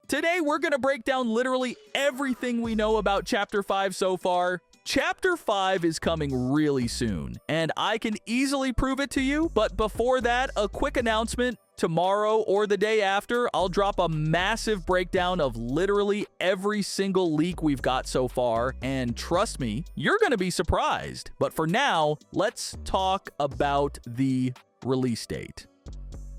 Today, we're going to break down literally everything we know about Chapter 5 so far. Chapter 5 is coming really soon, and I can easily prove it to you, but before that, a quick announcement. Tomorrow or the day after, I'll drop a massive breakdown of literally every single leak we've got so far, and trust me, you're going to be surprised. But for now, let's talk about the release date.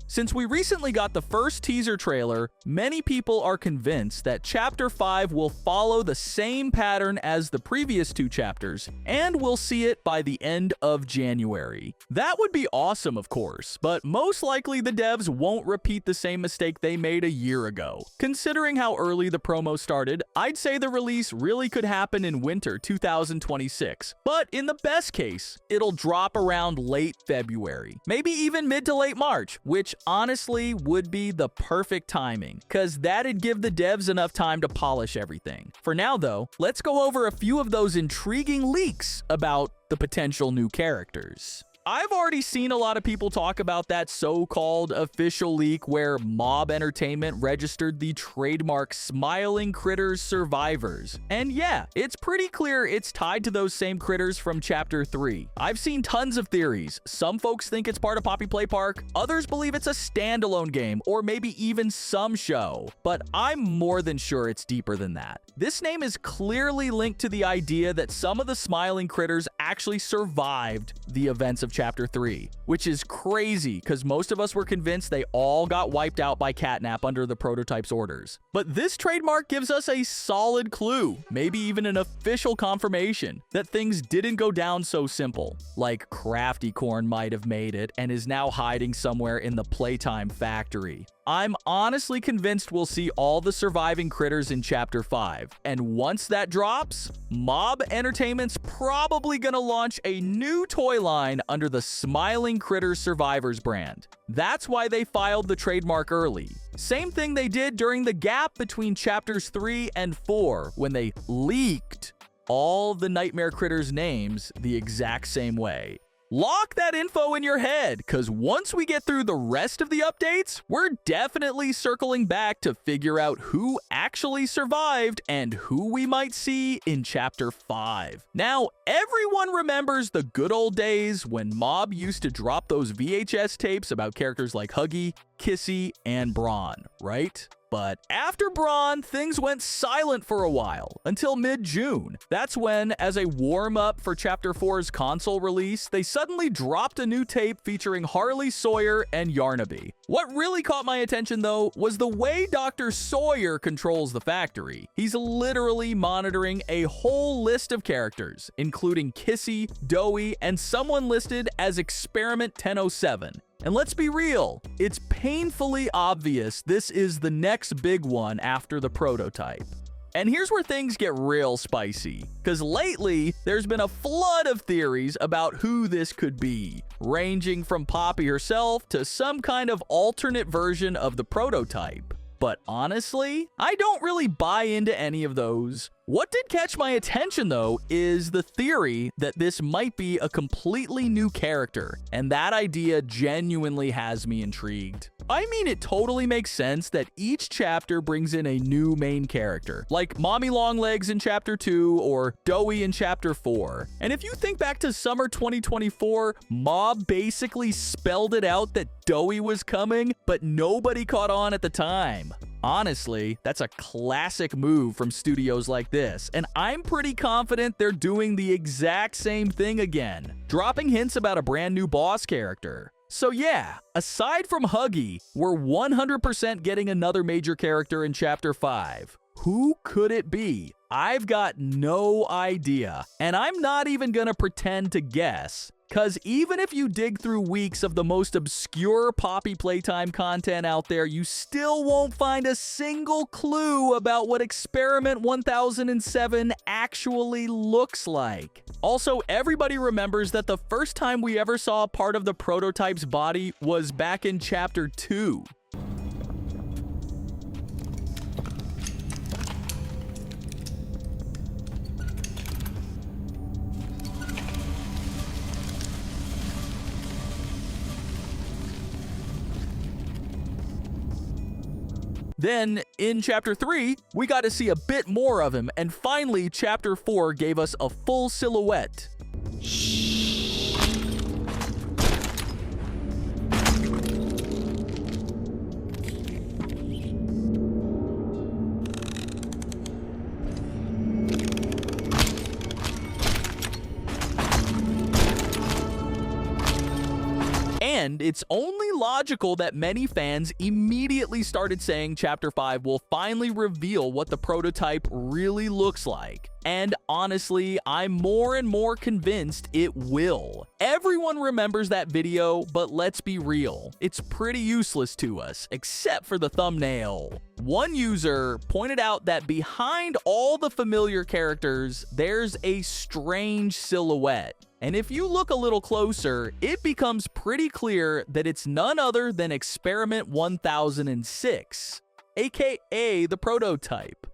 Since we recently got the first teaser trailer, many people are convinced that Chapter 5 will follow the same pattern as the previous two chapters, and we'll see it by the end of January. That would be awesome, of course, but most likely the devs won't repeat the same mistake they made a year ago. Considering how early the promo started, I'd say the release really could happen in winter 2026, but in the best case, it'll drop around late February, maybe even mid to late March, which honestly would be the perfect timing, cause that'd give the devs enough time to polish everything. For now though, let's go over a few of those intriguing leaks about the potential new characters. I've already seen a lot of people talk about that so-called official leak where Mob Entertainment registered the trademark Smiling Critters Survivors. And yeah, it's pretty clear it's tied to those same critters from Chapter 3. I've seen tons of theories. Some folks think it's part of Poppy Play Park, others believe it's a standalone game, or maybe even some show. But I'm more than sure it's deeper than that. This name is clearly linked to the idea that some of the smiling critters actually survived the events of Chapter 3, which is crazy because most of us were convinced they all got wiped out by Catnap under the prototype's orders. But this trademark gives us a solid clue, maybe even an official confirmation, that things didn't go down so simple. Like Crafty Corn might have made it and is now hiding somewhere in the Playtime factory. I'm honestly convinced we'll see all the surviving critters in Chapter 5, and once that drops, Mob Entertainment's probably gonna launch a new toy line under the Smiling Critters Survivors brand. That's why they filed the trademark early. Same thing they did during the gap between Chapters 3 and 4 when they leaked all the Nightmare Critters names the exact same way. Lock that info in your head, because once we get through the rest of the updates, we're definitely circling back to figure out who actually survived and who we might see in Chapter 5. Now, everyone remembers the good old days when Mob used to drop those VHS tapes about characters like Huggy, Kissy, and Brawn, right? But after Brawn, things went silent for a while, until mid-June. That's when, as a warm-up for Chapter 4's console release, they suddenly dropped a new tape featuring Harley Sawyer and Yarnaby. What really caught my attention, though, was the way Dr. Sawyer controls the factory. He's literally monitoring a whole list of characters, including Kissy, Doughy, and someone listed as Experiment 1007. And let's be real, it's painfully obvious this is the next big one after the prototype. And here's where things get real spicy, because lately, there's been a flood of theories about who this could be, ranging from Poppy herself to some kind of alternate version of the prototype. But honestly, I don't really buy into any of those. What did catch my attention, though, is the theory that this might be a completely new character, and that idea genuinely has me intrigued. I mean, it totally makes sense that each chapter brings in a new main character, like Mommy Longlegs in Chapter 2 or Doughy in Chapter 4. And if you think back to summer 2024, Mob basically spelled it out that Doughy was coming, but nobody caught on at the time. Honestly, that's a classic move from studios like this, and I'm pretty confident they're doing the exact same thing again, dropping hints about a brand new boss character. So yeah, aside from Huggy, we're 100% getting another major character in Chapter 5. Who could it be? I've got no idea, and I'm not even gonna pretend to guess. Cause even if you dig through weeks of the most obscure Poppy Playtime content out there, you still won't find a single clue about what Experiment 1007 actually looks like. Also, everybody remembers that the first time we ever saw part of the prototype's body was back in Chapter 2. Then, in Chapter 3, we got to see a bit more of him, and finally, Chapter 4 gave us a full silhouette. And it's only logical that many fans immediately started saying Chapter 5 will finally reveal what the prototype really looks like. And honestly, I'm more and more convinced it will. Everyone remembers that video, but let's be real, it's pretty useless to us, except for the thumbnail. One user pointed out that behind all the familiar characters, there's a strange silhouette. And if you look a little closer, it becomes pretty clear that it's none other than Experiment 1006, aka the prototype.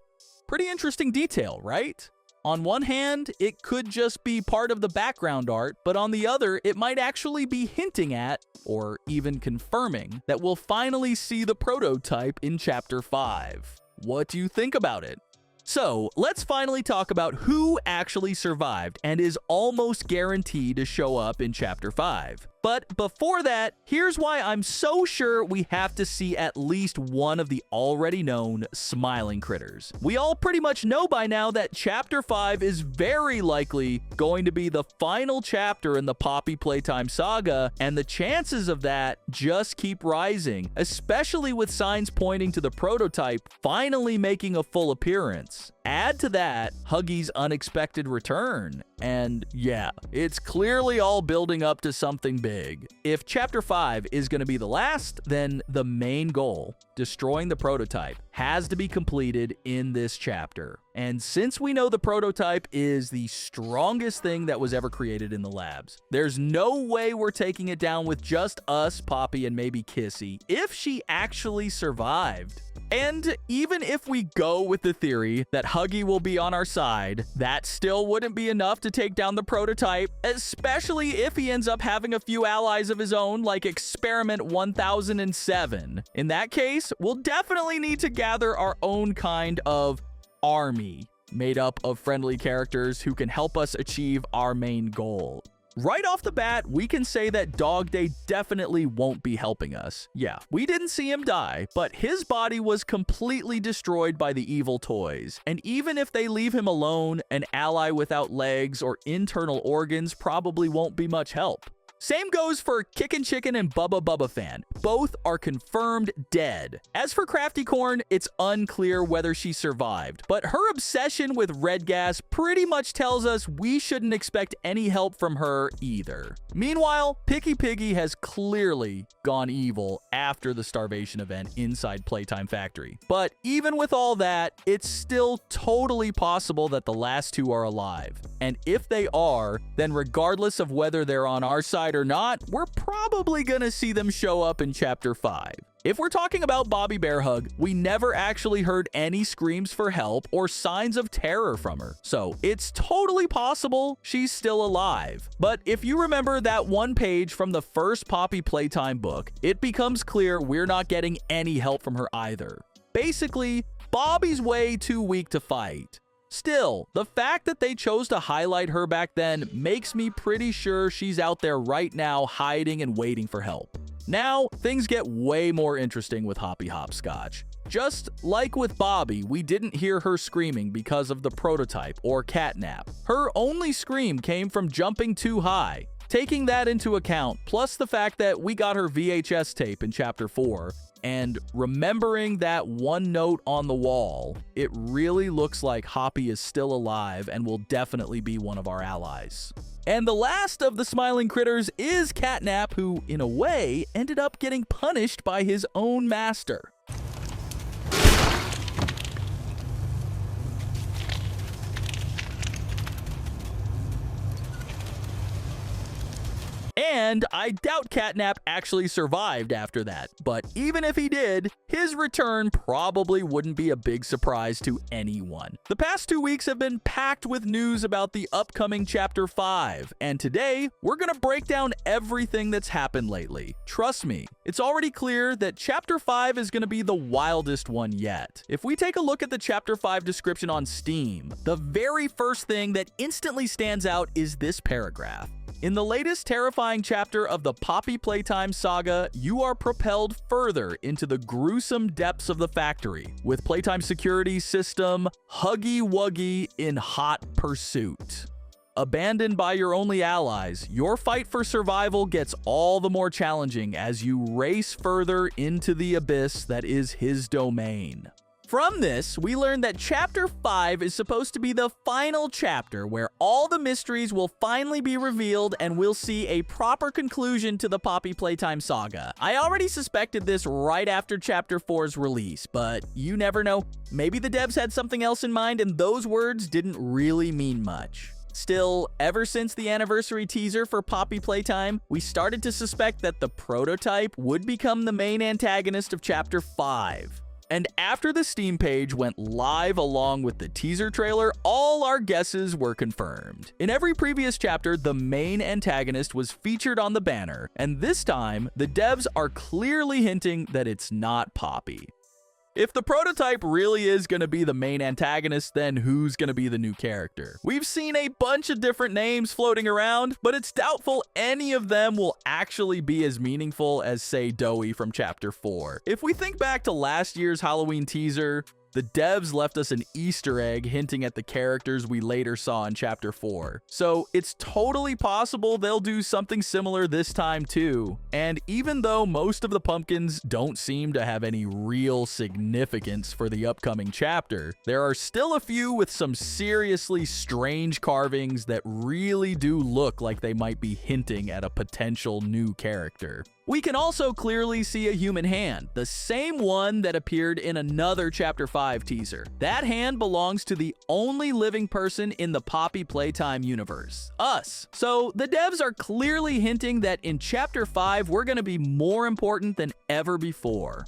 Pretty interesting detail, right? On one hand, it could just be part of the background art, but on the other, it might actually be hinting at, or even confirming, that we'll finally see the prototype in Chapter 5. What do you think about it? So, let's finally talk about who actually survived and is almost guaranteed to show up in Chapter 5. But before that, here's why I'm so sure we have to see at least one of the already known smiling critters. We all pretty much know by now that Chapter 5 is very likely going to be the final chapter in the Poppy Playtime saga, and the chances of that just keep rising, especially with signs pointing to the prototype finally making a full appearance. Add to that Huggy's unexpected return, and yeah, it's clearly all building up to something big. If Chapter 5 is going to be the last, then the main goal, destroying the prototype, has to be completed in this chapter. And since we know the prototype is the strongest thing that was ever created in the labs, there's no way we're taking it down with just us, Poppy, and maybe Kissy, if she actually survived. And even if we go with the theory that Huggy will be on our side, that still wouldn't be enough to take down the prototype, especially if he ends up having a few allies of his own like Experiment 1007. In that case, we'll definitely need to gather our own kind of army made up of friendly characters who can help us achieve our main goal. Right off the bat, we can say that Dog Day definitely won't be helping us. Yeah, we didn't see him die, but his body was completely destroyed by the evil toys. And even if they leave him alone, an ally without legs or internal organs probably won't be much help. Same goes for Kickin' Chicken and Bubba Bubba Fan. Both are confirmed dead. As for Crafty Corn, it's unclear whether she survived, but her obsession with red gas pretty much tells us we shouldn't expect any help from her either. Meanwhile, Picky Piggy has clearly gone evil after the starvation event inside Playtime Factory. But even with all that, it's still totally possible that the last two are alive. And if they are, then regardless of whether they're on our side or not, we're probably gonna see them show up in Chapter 5. If we're talking about Bobby Bear Hug, we never actually heard any screams for help or signs of terror from her, so it's totally possible she's still alive. But if you remember that one page from the first Poppy Playtime book, it becomes clear we're not getting any help from her either. Basically, Bobby's way too weak to fight. Still, the fact that they chose to highlight her back then makes me pretty sure she's out there right now hiding and waiting for help. Now, things get way more interesting with Hoppy Hopscotch. Just like with Bobby, we didn't hear her screaming because of the prototype or Catnap. Her only scream came from jumping too high. Taking that into account, plus the fact that we got her VHS tape in Chapter 4, and remembering that one note on the wall, it really looks like Hoppy is still alive and will definitely be one of our allies. And the last of the smiling critters is Catnap, who, in a way, ended up getting punished by his own master. and I doubt Catnap actually survived after that. But even if he did, his return probably wouldn't be a big surprise to anyone. The past 2 weeks have been packed with news about the upcoming Chapter 5, and today we're gonna break down everything that's happened lately. Trust me, it's already clear that Chapter 5 is gonna be the wildest one yet. If we take a look at the Chapter 5 description on Steam, the very first thing that instantly stands out is this paragraph. In the latest terrifying chapter of the Poppy Playtime saga, you are propelled further into the gruesome depths of the factory, with Playtime security system Huggy Wuggy in hot pursuit. Abandoned by your only allies, your fight for survival gets all the more challenging as you race further into the abyss that is his domain. From this, we learn that Chapter 5 is supposed to be the final chapter where all the mysteries will finally be revealed and we'll see a proper conclusion to the Poppy Playtime saga. I already suspected this right after Chapter 4's release, but you never know. Maybe the devs had something else in mind and those words didn't really mean much. Still, ever since the anniversary teaser for Poppy Playtime, we started to suspect that the prototype would become the main antagonist of Chapter 5. And after the Steam page went live along with the teaser trailer, all our guesses were confirmed. In every previous chapter, the main antagonist was featured on the banner, and this time, the devs are clearly hinting that it's not Poppy. If the prototype really is going to be the main antagonist, then who's going to be the new character? We've seen a bunch of different names floating around, but it's doubtful any of them will actually be as meaningful as, say, Doughy from Chapter 4. If we think back to last year's Halloween teaser, the devs left us an Easter egg hinting at the characters we later saw in Chapter 4. So it's totally possible they'll do something similar this time too. And even though most of the pumpkins don't seem to have any real significance for the upcoming chapter, there are still a few with some seriously strange carvings that really do look like they might be hinting at a potential new character. We can also clearly see a human hand, the same one that appeared in another Chapter 5 teaser. That hand belongs to the only living person in the Poppy Playtime universe, us. So the devs are clearly hinting that in Chapter 5 we're going to be more important than ever before.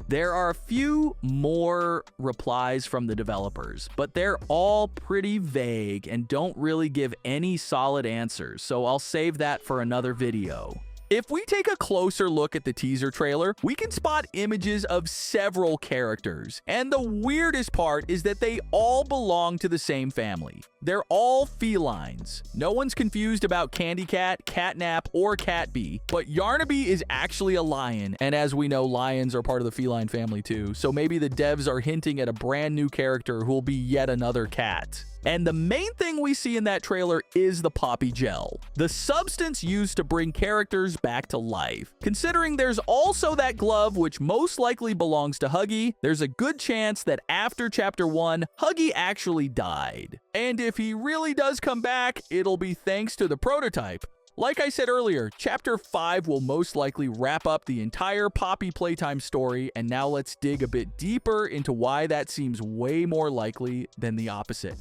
There are a few more replies from the developers, but they're all pretty vague and don't really give any solid answers, so I'll save that for another video. If we take a closer look at the teaser trailer, we can spot images of several characters, and the weirdest part is that they all belong to the same family. They're all felines. No one's confused about Candy Cat, Catnap, or Catbee, but Yarnaby is actually a lion, and as we know, lions are part of the feline family too, so maybe the devs are hinting at a brand new character who will be yet another cat. And the main thing we see in that trailer is the Poppy Gel, the substance used to bring characters back to life. Considering there's also that glove which most likely belongs to Huggy, there's a good chance that after Chapter 1, Huggy actually died. And if he really does come back, it'll be thanks to the prototype. Like I said earlier, Chapter 5 will most likely wrap up the entire Poppy Playtime story, and now let's dig a bit deeper into why that seems way more likely than the opposite.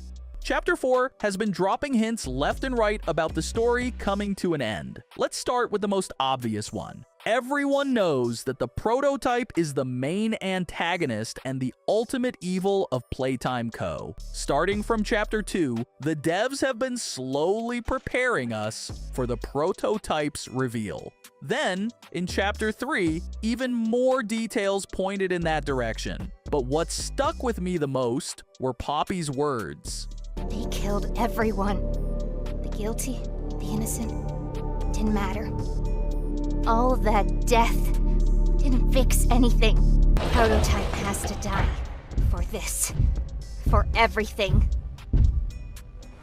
Chapter 4 has been dropping hints left and right about the story coming to an end. Let's start with the most obvious one. Everyone knows that the prototype is the main antagonist and the ultimate evil of Playtime Co. Starting from Chapter 2, the devs have been slowly preparing us for the prototype's reveal. Then, in Chapter 3, even more details pointed in that direction. But what stuck with me the most were Poppy's words. They killed everyone. The guilty, the innocent, didn't matter. All that death didn't fix anything. Prototype has to die. For this. For everything.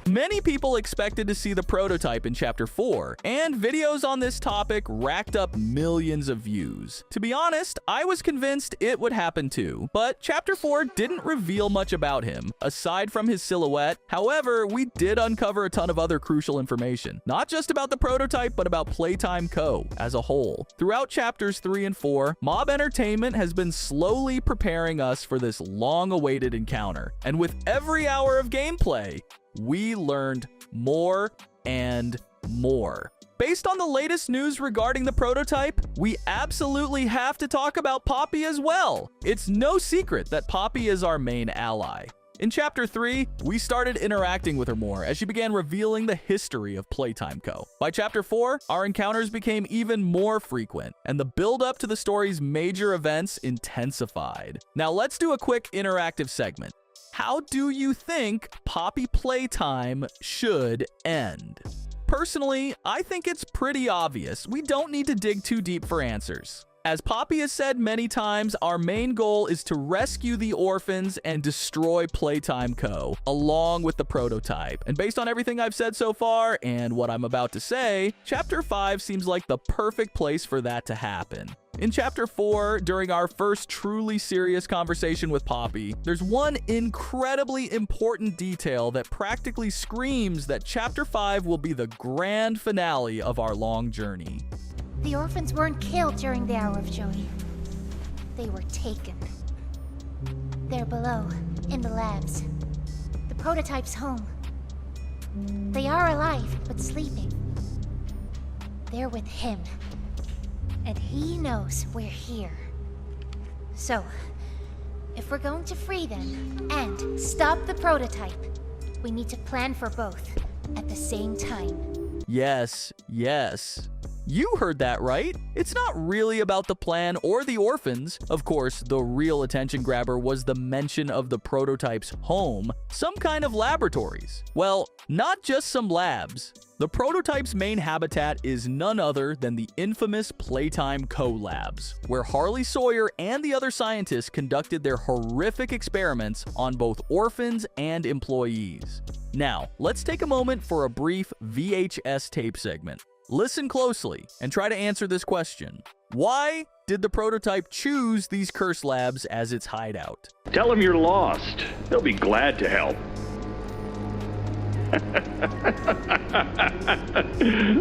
Many people expected to see the prototype in Chapter 4, and videos on this topic racked up millions of views. To be honest, I was convinced it would happen too, but Chapter 4 didn't reveal much about him, aside from his silhouette. However, we did uncover a ton of other crucial information, not just about the prototype, but about Playtime Co. as a whole. Throughout Chapters 3 and 4, Mob Entertainment has been slowly preparing us for this long-awaited encounter, and with every hour of gameplay, we learned more and more. Based on the latest news regarding the prototype, we absolutely have to talk about Poppy as well. It's no secret that Poppy is our main ally. In Chapter 3, we started interacting with her more as she began revealing the history of Playtime Co. By Chapter 4, our encounters became even more frequent, and the build-up to the story's major events intensified. Now let's do a quick interactive segment. How do you think Poppy Playtime should end? Personally, I think it's pretty obvious. We don't need to dig too deep for answers. As Poppy has said many times, our main goal is to rescue the orphans and destroy Playtime Co., along with the prototype. And based on everything I've said so far, and what I'm about to say, Chapter 5 seems like the perfect place for that to happen. In Chapter 4, during our first truly serious conversation with Poppy, there's one incredibly important detail that practically screams that Chapter 5 will be the grand finale of our long journey. The orphans weren't killed during the Hour of Joy. They were taken. They're below, in the labs. The prototype's home. They are alive, but sleeping. They're with him. And he knows we're here. So, if we're going to free them and stop the prototype, we need to plan for both at the same time. Yes. You heard that right. It's not really about the plan or the orphans. Of course, the real attention grabber was the mention of the prototype's home, some kind of laboratories. Well, not just some labs. The prototype's main habitat is none other than the infamous Playtime Co. labs, where Harley Sawyer and the other scientists conducted their horrific experiments on both orphans and employees. Now, let's take a moment for a brief VHS tape segment. Listen closely and try to answer this question. Why did the prototype choose these curse labs as its hideout? Tell them you're lost. They'll be glad to help.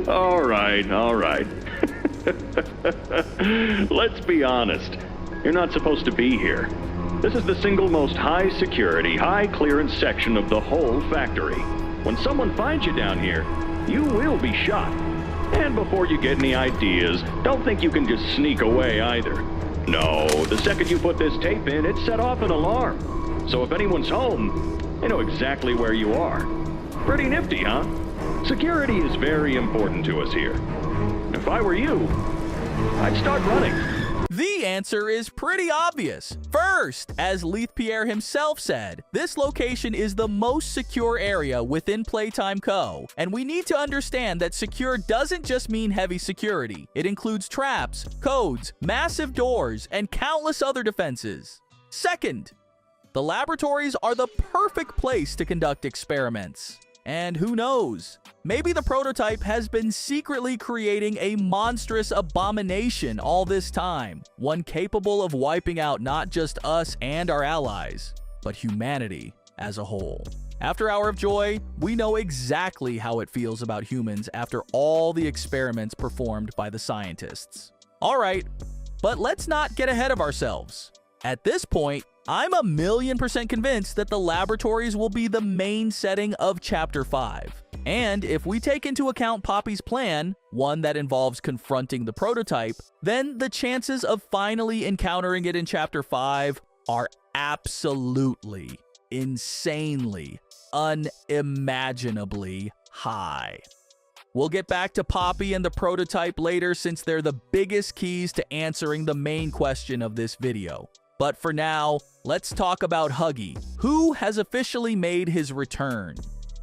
All right. Let's be honest. You're not supposed to be here. This is the single most high security, high clearance section of the whole factory. When someone finds you down here, you will be shot. And before you get any ideas, don't think you can just sneak away either. No, the second you put this tape in, it set off an alarm. So if anyone's home, they know exactly where you are. Pretty nifty, huh? Security is very important to us here. If I were you, I'd start running. The answer is pretty obvious. First, as Leith Pierre himself said, this location is the most secure area within Playtime Co. And we need to understand that secure doesn't just mean heavy security. It includes traps, codes, massive doors, and countless other defenses. Second, the laboratories are the perfect place to conduct experiments. And who knows? Maybe the prototype has been secretly creating a monstrous abomination all this time, one capable of wiping out not just us and our allies, but humanity as a whole. After Hour of Joy, we know exactly how it feels about humans after all the experiments performed by the scientists. Alright, but let's not get ahead of ourselves. At this point, I'm 1,000,000% convinced that the laboratories will be the main setting of Chapter 5. And if we take into account Poppy's plan, one that involves confronting the prototype, then the chances of finally encountering it in Chapter 5 are absolutely, insanely, unimaginably high. We'll get back to Poppy and the prototype later since they're the biggest keys to answering the main question of this video. But for now, let's talk about Huggy, who has officially made his return.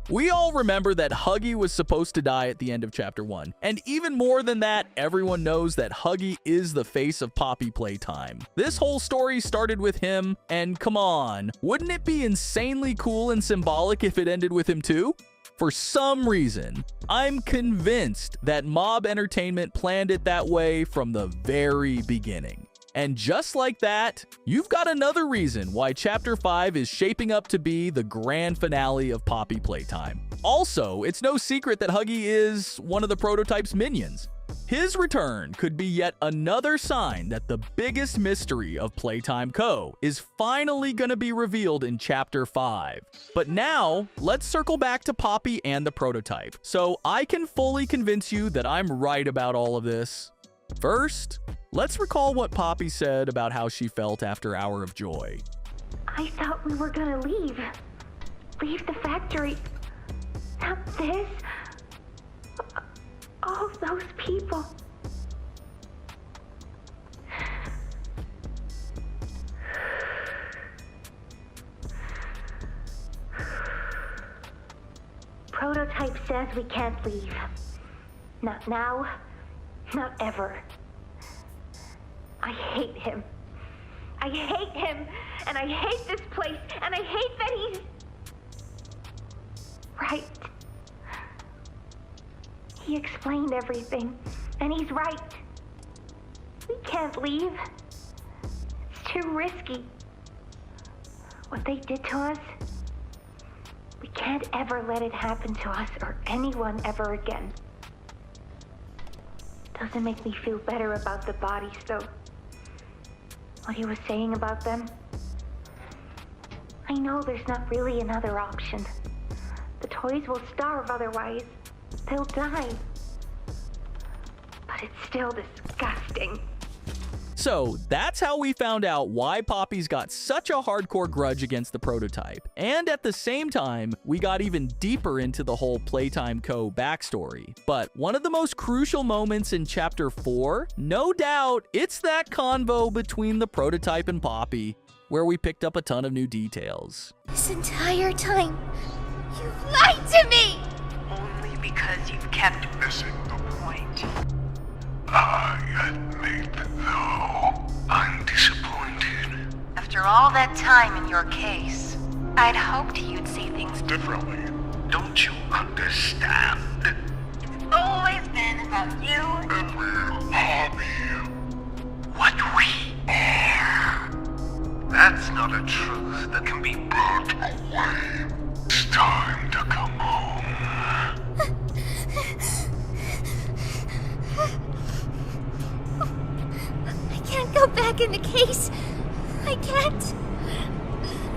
We all remember that Huggy was supposed to die at the end of Chapter 1, and even more than that, everyone knows that Huggy is the face of Poppy Playtime. This whole story started with him, and come on, wouldn't it be insanely cool and symbolic if it ended with him too? For some reason, I'm convinced that Mob Entertainment planned it that way from the very beginning. And just like that, you've got another reason why Chapter 5 is shaping up to be the grand finale of Poppy Playtime. Also, it's no secret that Huggy is one of the prototype's minions. His return could be yet another sign that the biggest mystery of Playtime Co. is finally going to be revealed in Chapter 5. But now, let's circle back to Poppy and the prototype, so I can fully convince you that I'm right about all of this. First, let's recall what Poppy said about how she felt after Hour of Joy. I thought we were gonna leave. Leave the factory. Not this. All those people. Prototype says we can't leave. Not now, not ever. I hate him. I hate him, and I hate this place, and I hate that he's right. He explained everything, and he's right. We can't leave. It's too risky. What they did to us, we can't ever let it happen to us or anyone ever again. Doesn't make me feel better about the bodies, though. What he was saying about them, I know there's not really another option. The toys will starve otherwise. They'll die. But it's still disgusting. So that's how we found out why Poppy's got such a hardcore grudge against the prototype. And at the same time, we got even deeper into the whole Playtime Co. backstory. But one of the most crucial moments in Chapter 4, no doubt, it's that convo between the prototype and Poppy, where we picked up a ton of new details. This entire time, you've lied to me! Only because you've kept missing the point. I admit, though, I'm disappointed. After all that time in your case, I'd hoped you'd see things differently. Don't you understand? It's always been about you And we'll hobby what we are. That's not a truth that can be brought away. It's time to come home. I can't go back in the case. I can't.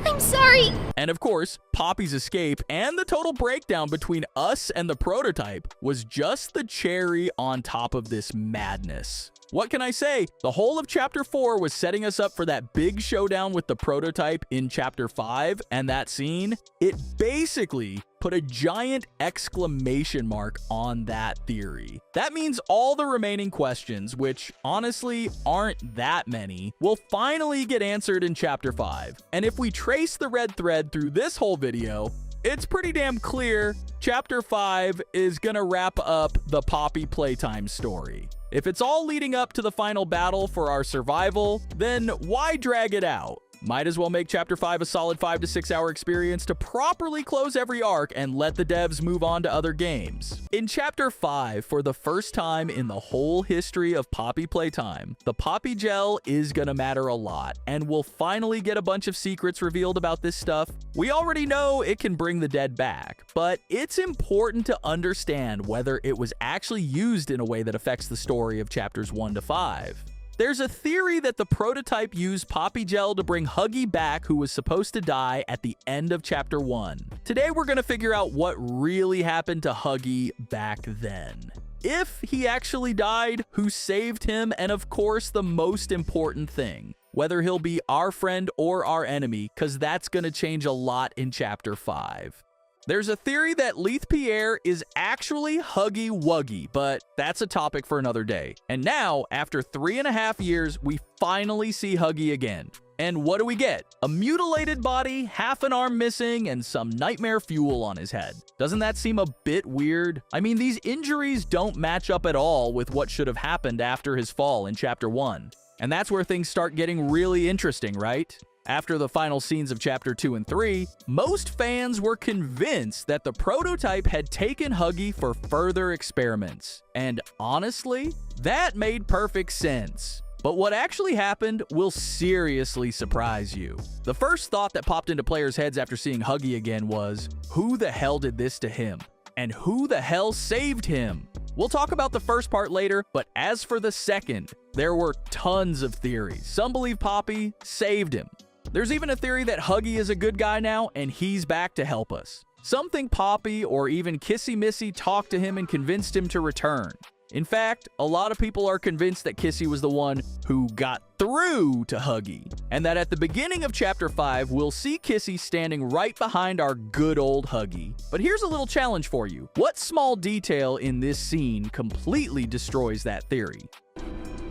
I'm sorry. And of course, Poppy's escape and the total breakdown between us and the prototype was just the cherry on top of this madness. What can I say? The whole of Chapter 4 was setting us up for that big showdown with the prototype in Chapter 5, and that scene, it basically put a giant exclamation mark on that theory. That means all the remaining questions, which honestly aren't that many, will finally get answered in Chapter 5. And if we trace the red thread through this whole video, it's pretty damn clear Chapter 5 is gonna wrap up the Poppy Playtime story. If it's all leading up to the final battle for our survival, then why drag it out? Might as well make Chapter 5 a solid 5 to 6 hour experience to properly close every arc and let the devs move on to other games. In Chapter 5, for the first time in the whole history of Poppy Playtime, the Poppy Gel is gonna matter a lot, and we'll finally get a bunch of secrets revealed about this stuff. We already know it can bring the dead back, but it's important to understand whether it was actually used in a way that affects the story of Chapters 1 to 5. There's a theory that the prototype used Poppy Gel to bring Huggy back, who was supposed to die at the end of Chapter 1. Today we're going to figure out what really happened to Huggy back then. If he actually died, who saved him, and of course the most important thing, whether he'll be our friend or our enemy, because that's going to change a lot in Chapter 5. There's a theory that Leith Pierre is actually Huggy Wuggy, but that's a topic for another day. And now, after 3.5 years, we finally see Huggy again. And what do we get? A mutilated body, half an arm missing, and some nightmare fuel on his head. Doesn't that seem a bit weird? I mean, these injuries don't match up at all with what should have happened after his fall in Chapter 1. And that's where things start getting really interesting, right? After the final scenes of Chapter 2 and 3, most fans were convinced that the prototype had taken Huggy for further experiments. And honestly, that made perfect sense. But what actually happened will seriously surprise you. The first thought that popped into players' heads after seeing Huggy again was, who the hell did this to him? And who the hell saved him? We'll talk about the first part later, but as for the second, there were tons of theories. Some believe Poppy saved him. There's even a theory that Huggy is a good guy now and he's back to help us. Some think Poppy or even Kissy Missy talked to him and convinced him to return. In fact, a lot of people are convinced that Kissy was the one who got through to Huggy, and that at the beginning of Chapter 5, we'll see Kissy standing right behind our good old Huggy. But here's a little challenge for you. What small detail in this scene completely destroys that theory?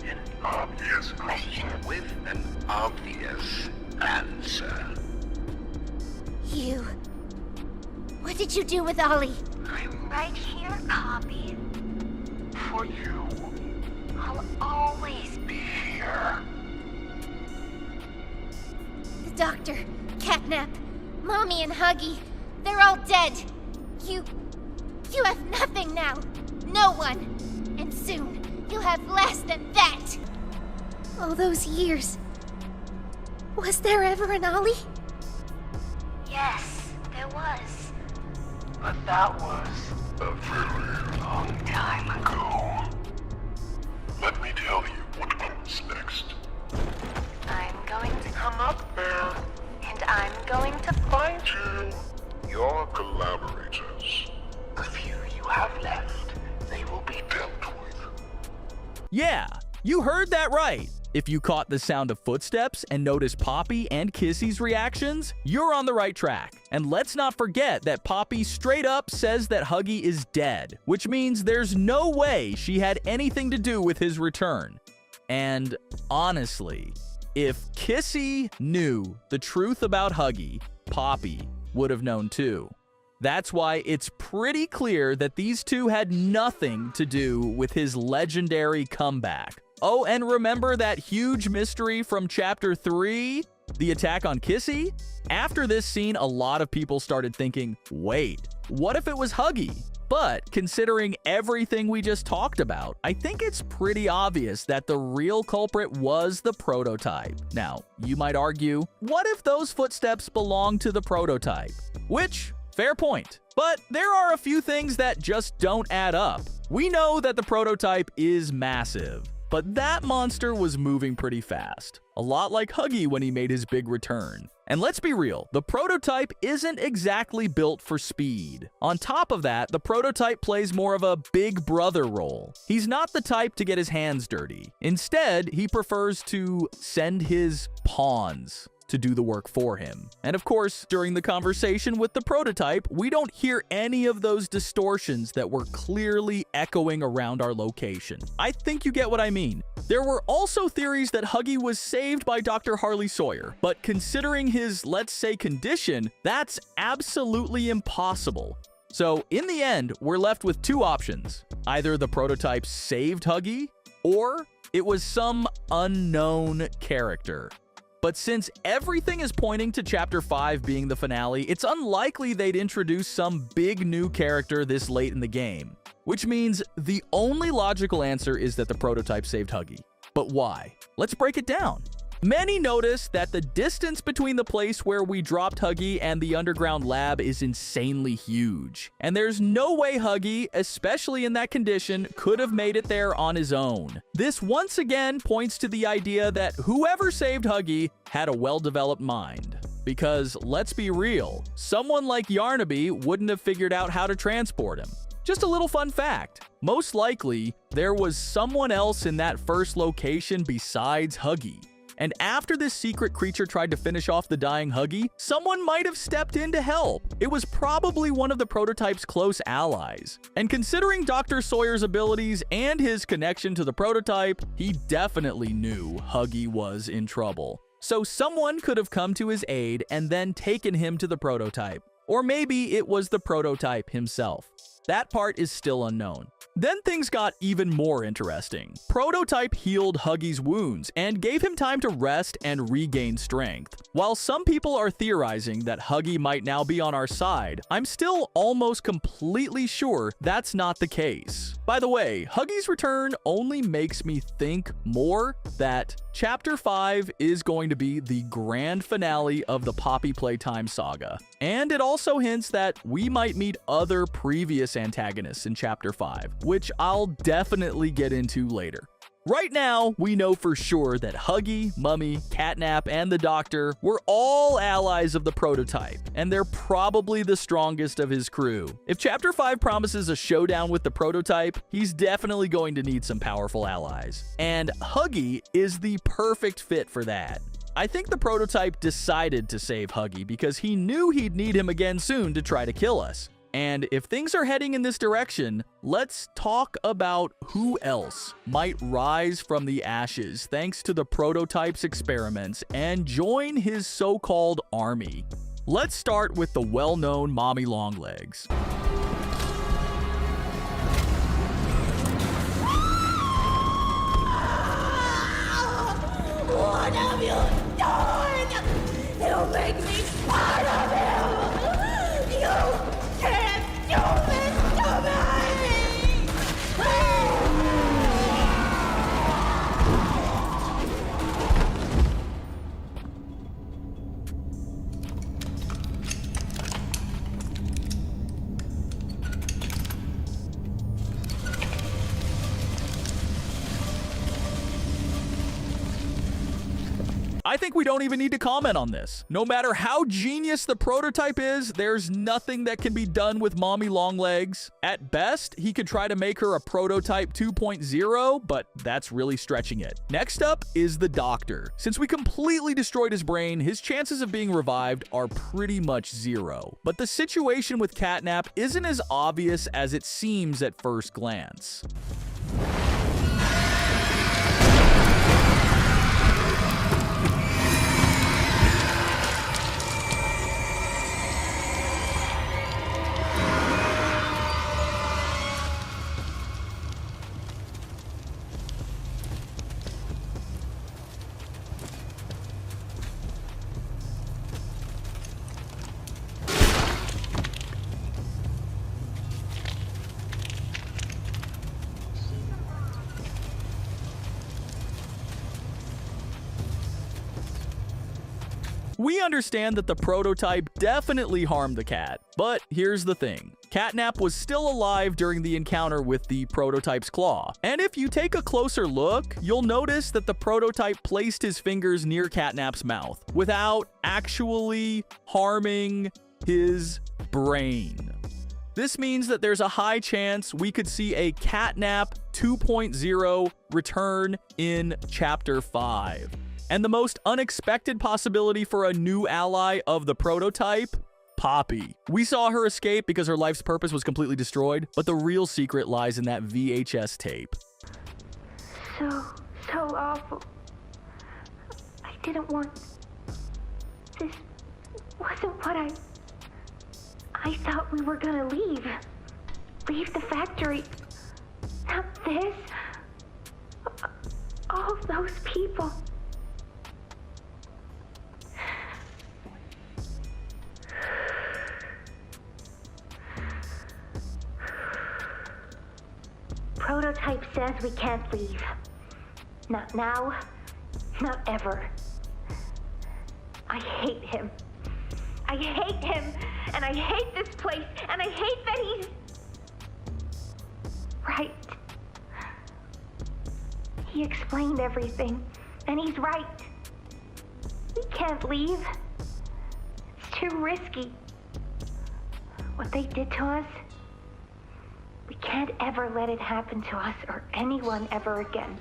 An obvious question with an obvious answer. You... What did you do with Ollie? I'm right here, Poppy. For you, I'll always be here. The doctor, Catnap, Mommy and Huggy, they're all dead. You have nothing now. No one. And soon, you'll have less than that. All those years. Was there ever an Ollie? Yes, there was. But that was a very long time ago. Let me tell you what comes next. I'm going to Come up there. and I'm going to Find you. Your collaborators. The few you have left, they will be dealt with. Yeah, you heard that right. If you caught the sound of footsteps and noticed Poppy and Kissy's reactions, you're on the right track. And let's not forget that Poppy straight up says that Huggy is dead, which means there's no way she had anything to do with his return. And honestly, if Kissy knew the truth about Huggy, Poppy would have known too. That's why it's pretty clear that these two had nothing to do with his legendary comeback. Oh, and remember that huge mystery from Chapter 3? The attack on Kissy? After this scene, a lot of people started thinking, wait, what if it was Huggy? But considering everything we just talked about, I think it's pretty obvious that the real culprit was the prototype. Now, you might argue, what if those footsteps belong to the prototype? Which, fair point. But there are a few things that just don't add up. We know that the prototype is massive, but that monster was moving pretty fast. A lot like Huggy when he made his big return. And let's be real, the prototype isn't exactly built for speed. On top of that, the prototype plays more of a big brother role. He's not the type to get his hands dirty. Instead, he prefers to send his pawns to do the work for him. And of course, during the conversation with the prototype, we don't hear any of those distortions that were clearly echoing around our location. I think you get what I mean. There were also theories that Huggy was saved by Dr. Harley Sawyer, but considering his, let's say, condition, that's absolutely impossible. So in the end, we're left with two options. Either the prototype saved Huggy, or it was some unknown character. But since everything is pointing to Chapter 5 being the finale, it's unlikely they'd introduce some big new character this late in the game. Which means the only logical answer is that the prototype saved Huggy. But why? Let's break it down. Many noticed that the distance between the place where we dropped Huggy and the underground lab is insanely huge. And there's no way Huggy, especially in that condition, could have made it there on his own. This once again points to the idea that whoever saved Huggy had a well-developed mind. Because let's be real, someone like Yarnaby wouldn't have figured out how to transport him. Just a little fun fact, most likely there was someone else in that first location besides Huggy. And after this secret creature tried to finish off the dying Huggy, someone might have stepped in to help. It was probably one of the prototype's close allies. And considering Dr. Sawyer's abilities and his connection to the prototype, he definitely knew Huggy was in trouble. So someone could have come to his aid and then taken him to the prototype. Or maybe it was the prototype himself. That part is still unknown. Then things got even more interesting. Prototype healed Huggy's wounds and gave him time to rest and regain strength. While some people are theorizing that Huggy might now be on our side, I'm still almost completely sure that's not the case. By the way, Huggy's return only makes me think more that Chapter 5 is going to be the grand finale of the Poppy Playtime saga. And it also hints that we might meet other previous antagonists in Chapter 5, which I'll definitely get into later. Right now, we know for sure that Huggy, Mummy, Catnap, and the Doctor were all allies of the prototype, and they're probably the strongest of his crew. If Chapter 5 promises a showdown with the prototype, he's definitely going to need some powerful allies. And Huggy is the perfect fit for that. I think the prototype decided to save Huggy because he knew he'd need him again soon to try to kill us. And if things are heading in this direction, let's talk about who else might rise from the ashes thanks to the prototype's experiments and join his so-called army. Let's start with the well-known Mommy Longlegs. What have you done? You make me part of you! You can't do this to me! I think we don't even need to comment on this. No matter how genius the prototype is, there's nothing that can be done with Mommy Longlegs. At best, he could try to make her a prototype 2.0, but that's really stretching it. Next up is the Doctor. Since we completely destroyed his brain, his chances of being revived are pretty much zero. But the situation with Catnap isn't as obvious as it seems at first glance. We understand that the prototype definitely harmed the cat, but here's the thing. Catnap was still alive during the encounter with the prototype's claw. And if you take a closer look, you'll notice that the prototype placed his fingers near Catnap's mouth without actually harming his brain. This means that there's a high chance we could see a Catnap 2.0 return in Chapter 5. And the most unexpected possibility for a new ally of the prototype? Poppy. We saw her escape because her life's purpose was completely destroyed, but the real secret lies in that VHS tape. So awful. I didn't want... This wasn't what I thought we were gonna leave. Leave the factory. Not this. All those people. Prototype says we can't leave. Not now, not ever. I hate him. I hate him, and I hate this place, and I hate that he's... right. He explained everything, and he's right. We can't leave. It's too risky. What they did to us... we can't ever let it happen to us or anyone ever again.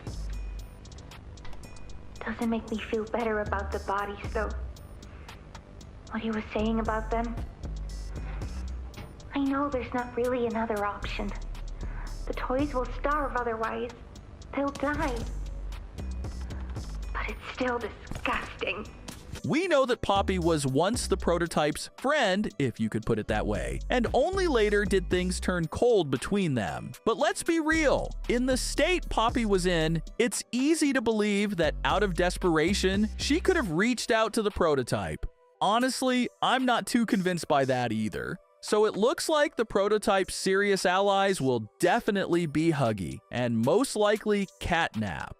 Doesn't make me feel better about the bodies, though. What he was saying about them. I know there's not really another option. The toys will starve otherwise. They'll die. But it's still disgusting. We know that Poppy was once the prototype's friend, if you could put it that way, and only later did things turn cold between them. But let's be real, in the state Poppy was in, it's easy to believe that out of desperation, she could have reached out to the prototype. Honestly, I'm not too convinced by that either. So it looks like the prototype's serious allies will definitely be Huggy, and most likely Catnap.